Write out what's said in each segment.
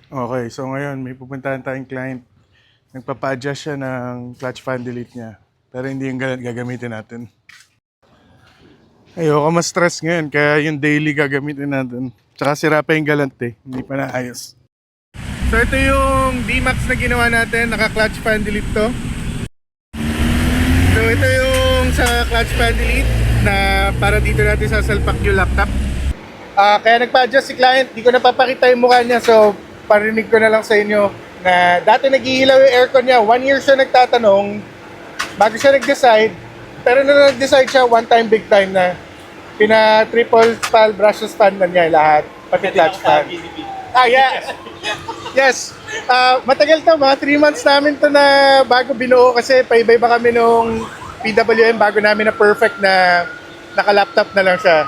Okay, so ngayon may pupuntahan tayong client. Nagpapa-adjust siya ng clutch fan delete niya. Pero hindi yung gagamitin natin. Ayoko ma-stress ngayon, kaya yung daily gagamitin natin. Tsaka sira pa yung galant eh, hindi pa naayos. So ito yung D-Max na ginawa natin, naka-clutch fan delete to. So ito yung sa clutch fan delete na para dito natin sasalpak yung laptop. Kaya nagpa-adjust si client, di ko napapakita yung mukha niya, so parinig ko na lang sa inyo na dati naghihilaw yung aircon niya. 1 year siya nagtatanong bago siya nag-decide, pero nung nag-decide siya, one time big time na triple spal brushless fan na niya lahat, pati clutch fan. Yes! Yes! Matagal to, mga 3 months namin to na bago binuo kasi paiba-iba kami nung PWM bago namin na perfect na naka-laptop na lang siya.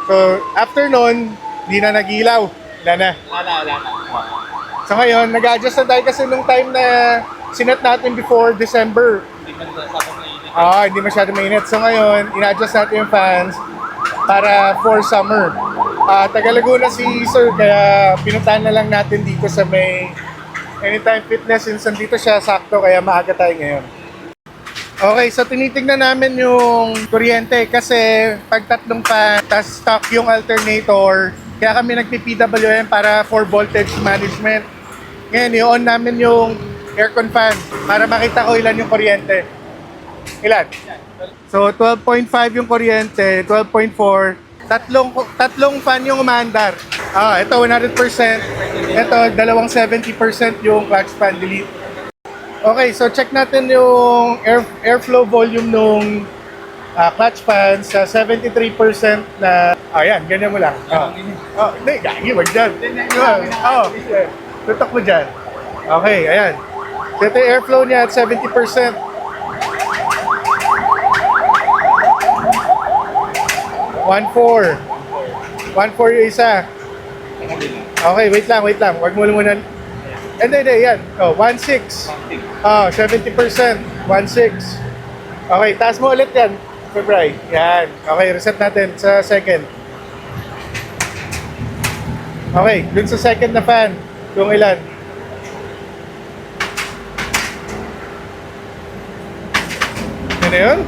So, after nun, di na nag-ilaw. Wala na. Wala. So ngayon, nag-adjust na tayo kasi nung time na sinet natin before December. Hindi masyado mainit. So ngayon, in-adjust natin yung fans para for summer. Taga Laguna si Sir, kaya pinuntahan na lang natin dito sa may Anytime Fitness. Since nandito siya, sakto, kaya maaga tayo ngayon. Okay, so tinitignan namin yung kuryente kasi pag tatlong fan, tas stock yung alternator, kaya kami nagpi-PWM para for voltage management. Ngayon, i-on namin yung aircon fan para makita ko ilan yung kuryente. Ilan? So, 12.5 yung kuryente, 12.4. Tatlong fan yung umandar. Ito 100%. Ito, dalawang 70% yung clutch fan delete. Okay, so check natin yung airflow volume nung clutch fan sa 73% na... Ayan, ganyan mo lang. Hindi, gagi, wag dyan. Tutok mo dyan. Okay, ayan. So ito yung airflow niya at 70%. 1.4 yung isa. Okay, wait lang. Wag mo muna. Hindi, yan. 1.6. 70%. 1.6. Okay, taas mo ulit yan. February. Yan. Okay, reset natin sa second. Okay, dun sa second na fan. Kung ilan. Ano yun?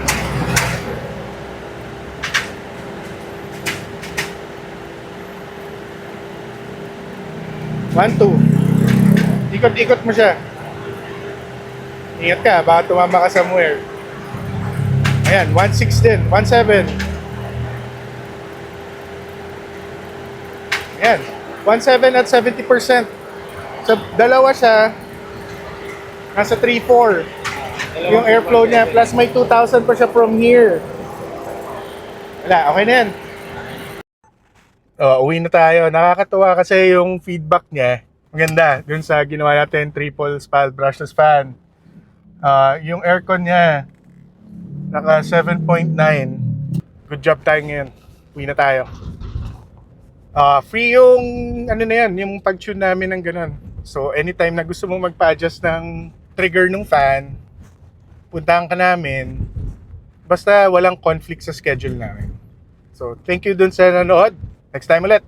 One, two. Ikot-ikot mo siya. Ingat ka, baka tumama ka somewhere. Ayan, 1.6 din, 1.7. Ayan, 1.7 at 70%. So, dalawa siya, nasa 3.4. Yung airflow niya, plus may 2,000 pa siya from here. Wala, okay na yan. Uwi na tayo. Nakakatuwa kasi yung feedback niya. Maganda. Dun sa ginawa natin, triple spal brushless fan. Yung aircon niya, naka 7.9. Good job tayo ngayon. Uwi na tayo. Free yung, ano na yan, yung pag-tune namin ng ganun. So, anytime na gusto mong magpa-adjust ng trigger ng fan, puntahan ka namin. Basta walang conflict sa schedule namin. So, thank you dun sa nanood. Next time ulit.